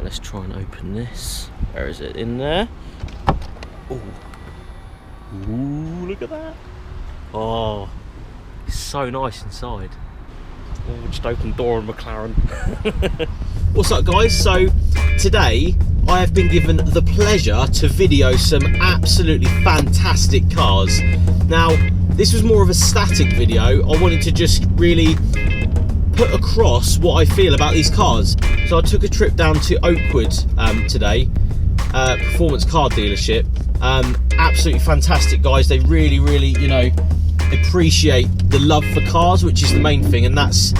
let's try and open this. Where is it? In there. Ooh. Ooh, look at that. Oh, it's so nice inside. Oh, just open the door on McLaren. What's up, guys? So today I have been given the pleasure to video some absolutely fantastic cars. Now, this was more of a static video. I wanted to just really put across what I feel about these cars. So I took a trip down to Oakwood today, performance car dealership. Absolutely fantastic guys. They really, you know, appreciate the love for cars, which is the main thing, and that's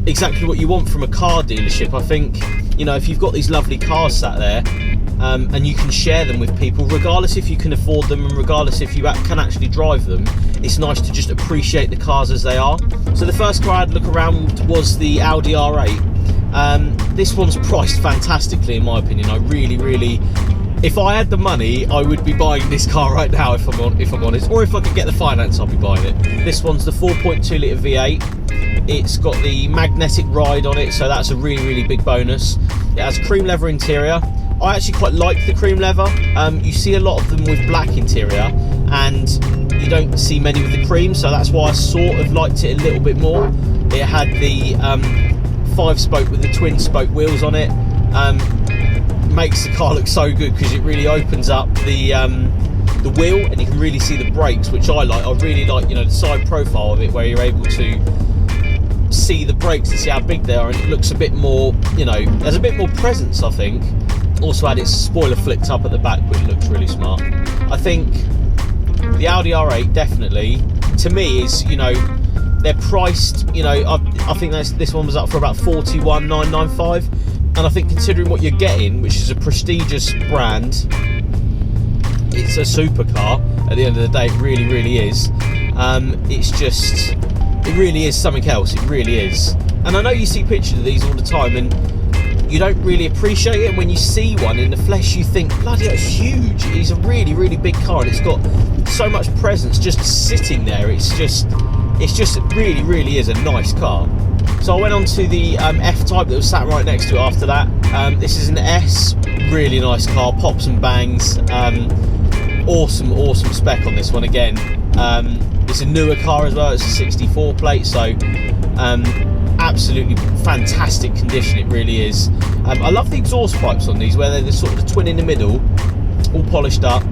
exactly what you want from a car dealership. I think, you know, if you've got these lovely cars sat there, and you can share them with people, regardless if you can afford them and regardless if you can actually drive them, it's nice to just appreciate the cars as they are. So the first car I had to look around was the Audi R8. This one's priced fantastically in my opinion. I really, if I had the money, I would be buying this car right now if I'm honest, or if I could get the finance, I'll be buying it. This one's the 4.2 litre V8. It's got the magnetic ride on it, so that's a really big bonus. It has cream leather interior. I actually quite like the cream leather. You see a lot of them with black interior, and you don't see many with the cream, so that's why I sort of liked it a little bit more. It had the 5-spoke with the twin spoke wheels on it. Makes the car look so good because it really opens up the wheel and you can really see the brakes, which I like. I really like, you know, the side profile of it where you're able to see the brakes and see how big they are, and it looks a bit more, you know, there's a bit more presence, I think. Also had its spoiler flipped up at the back, which looks really smart. I think the Audi R8 definitely, to me, is, you know, they're priced, you know, I think this one was up for about 41,995. And I think considering what you're getting, which is a prestigious brand, it's a supercar at the end of the day. It really is. It's just, it really is something else. It really is. And I know you see pictures of these all the time and you don't really appreciate it. When you see one in the flesh, you think, bloody hell, it's huge. It's a really big car, and it's got so much presence just sitting there. It's just really is a nice car. So I went on to the F-Type that was sat right next to it after that. This is an S, really nice car, pops and bangs. Awesome spec on this one again. It's a newer car as well, it's a 64 plate, so absolutely fantastic condition, it really is. I love the exhaust pipes on these, where they're sort of the twin in the middle, all polished up,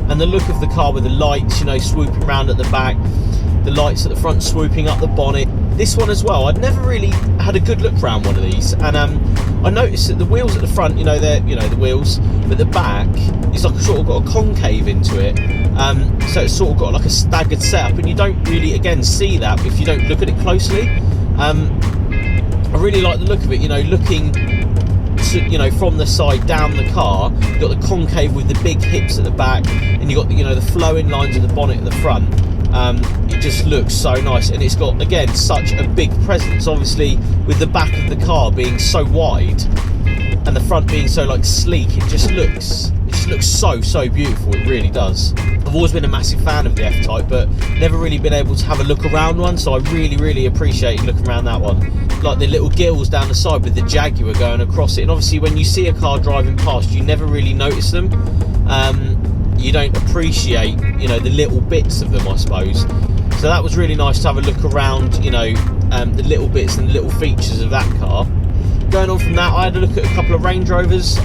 and the look of the car with the lights, you know, swooping around at the back, the lights at the front swooping up the bonnet. This one as well, I'd never really had a good look around one of these, and I noticed that the wheels at the front, you know, they're, you know, the wheels, but the back is like sort of got a concave into it, so it's sort of got like a staggered setup, and you don't really again see that if you don't look at it closely. I really like the look of it, you know, looking to, you know, from the side down the car, you've got the concave with the big hips at the back, and you've got the, you know, the flowing lines of the bonnet at the front. It just looks so nice, and it's got, again, such a big presence, obviously with the back of the car being so wide and the front being so like sleek. It just looks so beautiful. It really does. I've always been a massive fan of the F-Type, but never really been able to have a look around one, so I really appreciate looking around that one. Like the little gills down the side with the Jaguar going across it, and obviously when you see a car driving past, you never really notice them. You don't appreciate, you know, the little bits of them, I suppose. So that was really nice to have a look around, you know, the little bits and the little features of that car. Going on from that, I had a look at a couple of Range Rovers.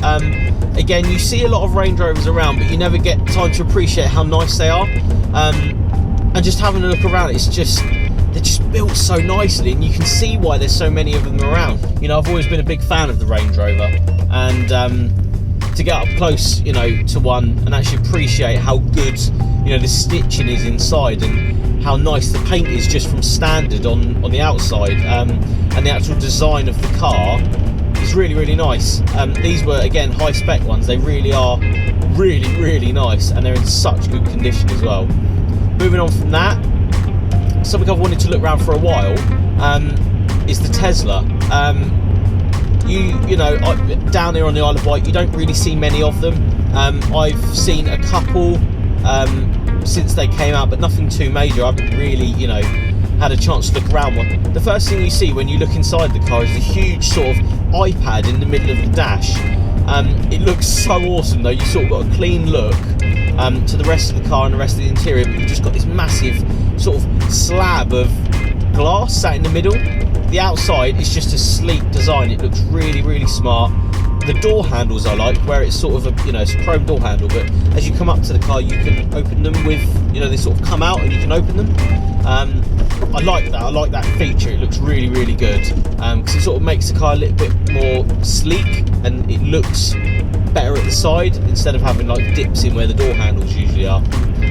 Again, you see a lot of Range Rovers around, but you never get time to appreciate how nice they are. And just having a look around, it's just, they're just built so nicely, and you can see why there's so many of them around. You know, I've always been a big fan of the Range Rover, and to get up close, you know, to one and actually appreciate how good, you know, the stitching is inside and how nice the paint is just from standard on the outside, and the actual design of the car is really nice. These were, again, high spec ones. They really are really nice, and they're in such good condition as well. Moving on from that, something I've wanted to look around for a while is the Tesla. You know, down here on the Isle of Wight, you don't really see many of them. I've seen a couple since they came out, but nothing too major. I haven't really, you know, had a chance to look around one. The first thing you see when you look inside the car is the huge sort of iPad in the middle of the dash. It looks so awesome though. You sort of got a clean look to the rest of the car and the rest of the interior, but you've just got this massive sort of slab of glass sat in the middle. The outside is just a sleek design. It looks really, really smart. The door handles I like, where it's sort of a, it's a chrome door handle, but as you come up to the car, you can open them with, they sort of come out and you can open them. I like that. I like that feature. It looks really, really good because it sort of makes the car a little bit more sleek and it looks better at the side instead of having like dips in where the door handles usually are.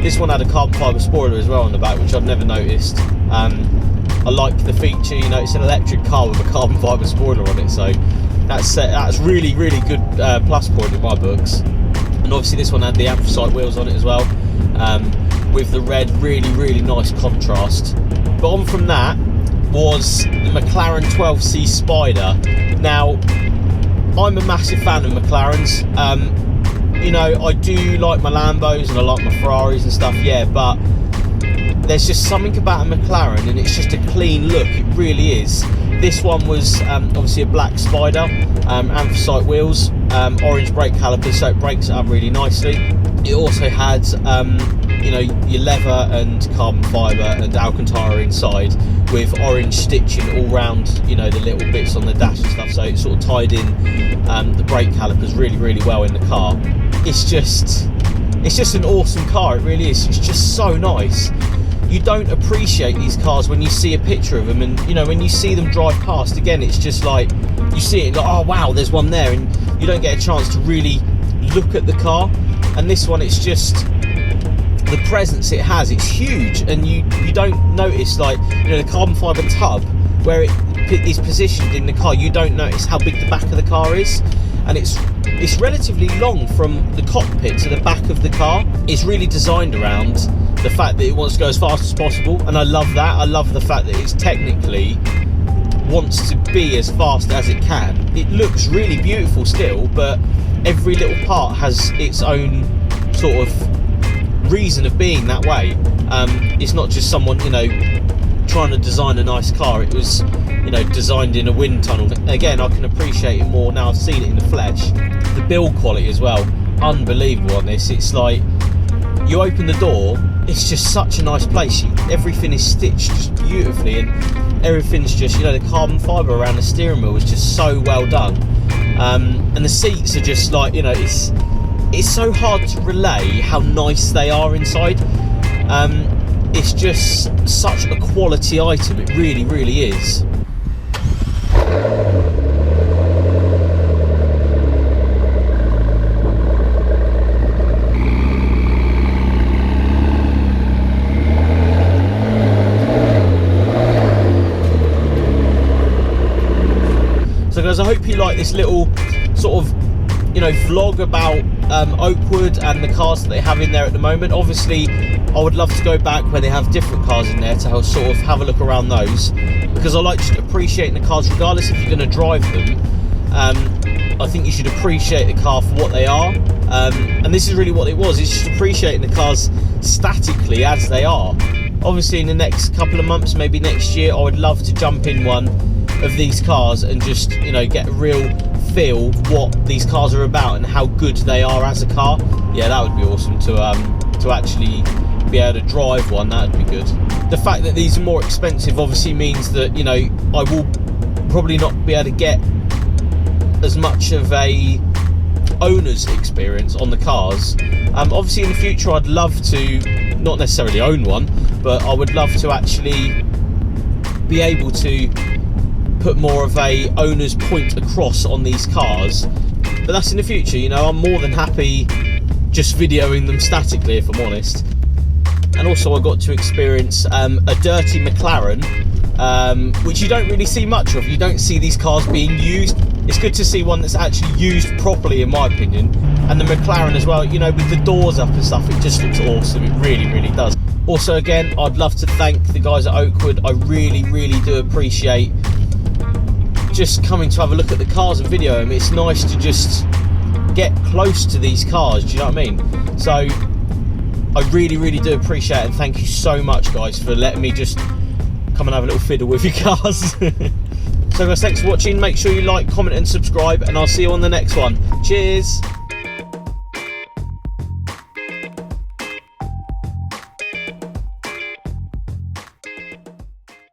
This one had a carbon fibre spoiler as well on the back, which I've never noticed. I like the feature. It's an electric car with a carbon fibre spoiler on it, so that's really, really good plus point in my books. And obviously this one had the anthracite wheels on it as well, with the red, really, really nice contrast. But on from that was the McLaren 12C Spider. Now, I'm a massive fan of McLarens. I do like my Lambos and I like my Ferraris and stuff, yeah, but there's just something about a McLaren and it's just a clean look. It really is. This one was obviously a black Spider, anthracite wheels, orange brake calipers, so it brakes it up really nicely. It also had your leather and carbon fibre and Alcantara inside with orange stitching all round the little bits on the dash and stuff, so it sort of tied in the brake calipers really, really well in the car. It's just an awesome car. It really is. It's just so nice. You don't appreciate these cars when you see a picture of them, and when you see them drive past, again, it's just like you see it like, oh wow, there's one there, and you don't get a chance to really look at the car. And this one, it's just the presence it has. It's huge, and you don't notice, like, the carbon fibre tub where it is positioned in the car. You don't notice how big the back of the car is, and it's relatively long from the cockpit to the back of the car. It's really designed around the fact that it wants to go as fast as possible, and I love that. I love the fact that it's technically wants to be as fast as it can. It looks really beautiful still, but every little part has its own sort of reason of being that way. It's not just someone trying to design a nice car. It was designed in a wind tunnel. Again, I can appreciate it more now I've seen it in the flesh. The build quality as well, unbelievable on this. It's like you open the door, it's just such a nice place. Everything is stitched just beautifully, and everything's just the carbon fibre around the steering wheel is just so well done. And the seats are just like it's so hard to relay how nice they are inside. It's just such a quality item. It really, really is. So guys, I hope you like this little sort of vlog about Oakwood and the cars that they have in there at the moment. Obviously I would love to go back where they have different cars in there to sort of have a look around those, because I like just appreciating the cars regardless if you're going to drive them. I think you should appreciate the car for what they are, and this is really what it was. It's just appreciating the cars statically as they are. Obviously in the next couple of months, maybe next year, I would love to jump in one of these cars and just get a real feel what these cars are about and how good they are as a car. Yeah, that would be awesome to actually be able to drive one. That would be good. The fact that these are more expensive obviously means that I will probably not be able to get as much of a owner's experience on the cars. Obviously in the future I'd love to not necessarily own one, but I would love to actually be able to put more of a owner's point across on these cars. But that's in the future. I'm more than happy just videoing them statically, if I'm honest. And also I got to experience a dirty McLaren, which you don't really see much of. You don't see these cars being used. It's good to see one that's actually used properly, in my opinion. And the McLaren as well, with the doors up and stuff, it just looks awesome. It really, really does. Also, again, I'd love to thank the guys at Oakwood. I really, really do appreciate just coming to have a look at the cars and video them. It's nice to just get close to these cars, do you know what I mean? So I really, really do appreciate it, and thank you so much guys for letting me just come and have a little fiddle with your cars. So guys, thanks for watching. Make sure you like, comment and subscribe, and I'll see you on the next one. Cheers.